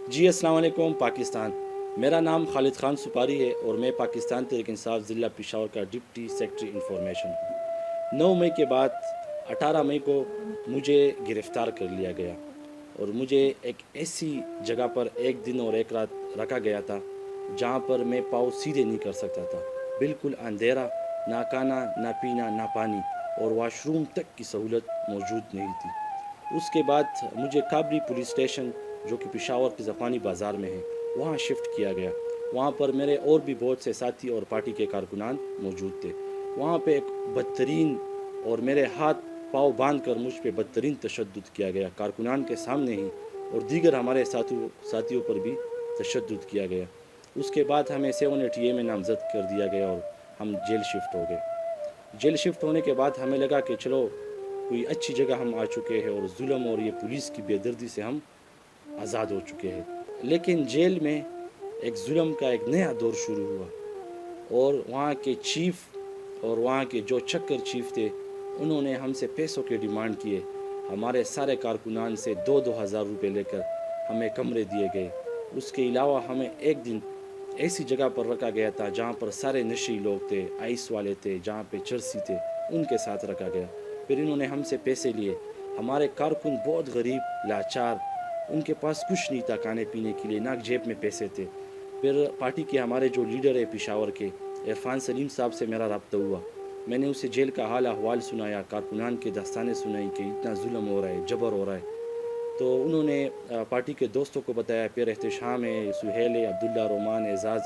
جی السلام علیکم پاکستان. میرا نام خالد خان سپاری ہے اور میں پاکستان تحریک انصاف ضلع پشاور کا ڈپٹی سیکرٹری انفارمیشن ہوں. 9 مئی کے بعد 18 مئی کو مجھے گرفتار کر لیا گیا اور مجھے ایک ایسی جگہ پر ایک دن اور ایک رات رکھا گیا تھا جہاں پر میں پاؤں سیدھے نہیں کر سکتا تھا. بالکل اندھیرا، نہ کھانا نہ پینا نہ پانی، اور واش روم تک کی سہولت موجود نہیں تھی. اس کے بعد مجھے کابری پولیس اسٹیشن جو کہ پشاور کی زفانی بازار میں ہے وہاں شفٹ کیا گیا. وہاں پر میرے اور بھی بہت سے ساتھی اور پارٹی کے کارکنان موجود تھے. وہاں پہ ایک بدترین اور میرے ہاتھ پاؤں باندھ کر مجھ پہ بدترین تشدد کیا گیا، کارکنان کے سامنے ہی، اور دیگر ہمارے ساتھیوں پر بھی تشدد کیا گیا. اس کے بعد ہمیں 780A میں نامزد کر دیا گیا اور ہم جیل شفٹ ہو گئے. جیل شفٹ ہونے کے بعد ہمیں لگا کہ چلو کوئی اچھی جگہ ہم آ چکے ہیں اور ظلم اور یہ پولیس کی بے دردی سے ہم آزاد ہو چکے ہیں. لیکن جیل میں ایک ظلم کا ایک نیا دور شروع ہوا، اور وہاں کے چیف اور وہاں کے جو چکر چیف تھے انہوں نے ہم سے پیسوں کے ڈیمانڈ کیے. ہمارے سارے کارکنان سے 2,000 روپے لے کر ہمیں کمرے دیے گئے. اس کے علاوہ ہمیں ایک دن ایسی جگہ پر رکھا گیا تھا جہاں پر سارے نشی لوگ تھے، آئس والے تھے، جہاں پہ چرسی تھے، ان کے ساتھ رکھا گیا. پھر انہوں نے ہم سے پیسے لیے. ہمارے کارکن بہت غریب لاچار، ان کے پاس کچھ نہیں تھا کھانے پینے کے لیے، نہ جیب میں پیسے تھے. پھر پارٹی کے ہمارے جو لیڈر ہے پشاور کے، عرفان سلیم صاحب سے میرا رابطہ ہوا. میں نے اسے جیل کا حال احوال سنایا، کارکنان کے داستانیں سنائی کہ اتنا ظلم ہو رہا ہے، جبر ہو رہا ہے. تو انہوں نے پارٹی کے دوستوں کو بتایا. پھر احتشام ہے، سہیل ہے، عبداللہ، رومان، اعزاز،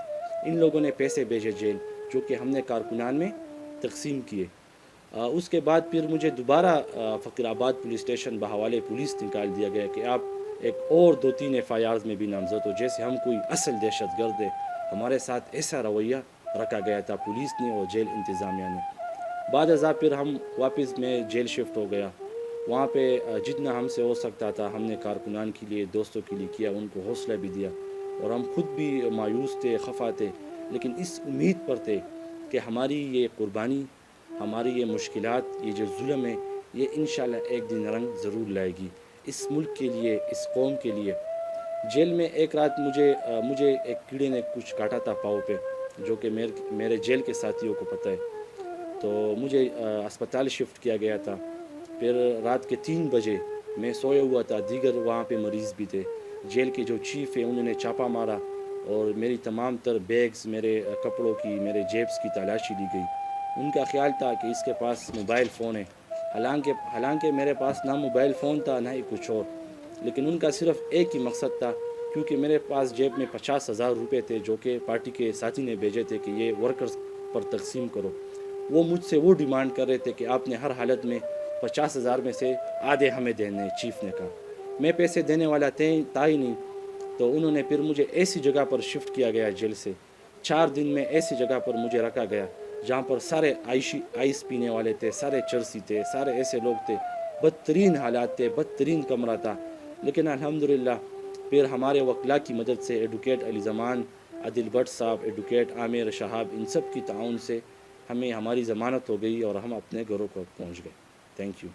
ان لوگوں نے پیسے بھیجے جیل، جو کہ ہم نے کارکنان میں تقسیم کیے. اس کے بعد پھر مجھے دوبارہ فقیر آباد پولیس اسٹیشن بحوالے پولیس نکال دیا گیا کہ آپ ایک اور 2-3 FIRs میں بھی نامزد ہو، جیسے ہم کوئی اصل دہشت گرد ہے. ہمارے ساتھ ایسا رویہ رکھا گیا تھا پولیس نے اور جیل انتظامیہ نے. بعد ازاں پھر ہم واپس میں جیل شفٹ ہو گیا. وہاں پہ جتنا ہم سے ہو سکتا تھا ہم نے کارکنان کے لیے، دوستوں کے لیے کیا، ان کو حوصلہ بھی دیا. اور ہم خود بھی مایوس تھے، خفا تھے، لیکن اس امید پر تھے کہ ہماری یہ قربانی، ہماری یہ مشکلات، یہ جو ظلم ہے، یہ انشاءاللہ ایک دن رنگ ضرور لائے گی اس ملک کے لیے، اس قوم کے لیے. جیل میں ایک رات مجھے ایک کیڑے نے کچھ کاٹا تھا پاؤں پہ، جو کہ میرے جیل کے ساتھیوں کو پتہ ہے. تو مجھے اسپتال شفٹ کیا گیا تھا. پھر رات کے 3 بجے میں سویا ہوا تھا، دیگر وہاں پہ مریض بھی تھے. جیل کے جو چیف ہیں انہوں نے چھاپا مارا اور میری تمام تر بیگز، میرے کپڑوں کی، میرے جیبس کی تلاشی لی گئی. ان کا خیال تھا کہ اس کے پاس موبائل فون ہے، حالانکہ میرے پاس نہ موبائل فون تھا نہ ہی کچھ اور. لیکن ان کا صرف ایک ہی مقصد تھا، کیونکہ میرے پاس جیب میں 50,000 روپے تھے جو کہ پارٹی کے ساتھی نے بھیجے تھے کہ یہ ورکرز پر تقسیم کرو. وہ مجھ سے وہ ڈیمانڈ کر رہے تھے کہ آپ نے ہر حالت میں 50,000 میں سے آدھے ہمیں دینے. چیف نے کہا میں پیسے دینے والا تھا ہی نہیں. تو انہوں نے پھر مجھے ایسی جگہ پر شفٹ کیا گیا جیل سے. 4 دن میں ایسی جگہ پر مجھے رکھا گیا جہاں پر سارے آئس پینے والے تھے، سارے چرسی تھے، سارے ایسے لوگ تھے. بدترین حالات تھے، بدترین کمرہ تھا. لیکن الحمدللہ پھر ہمارے وکلاء کی مدد سے، advocate Ali Zaman, Adil but صاحب، ایڈوکیٹ عامر شہاب، ان سب کی تعاون سے ہماری ضمانت ہو گئی اور ہم اپنے گھروں کو پہنچ گئے. Thank you.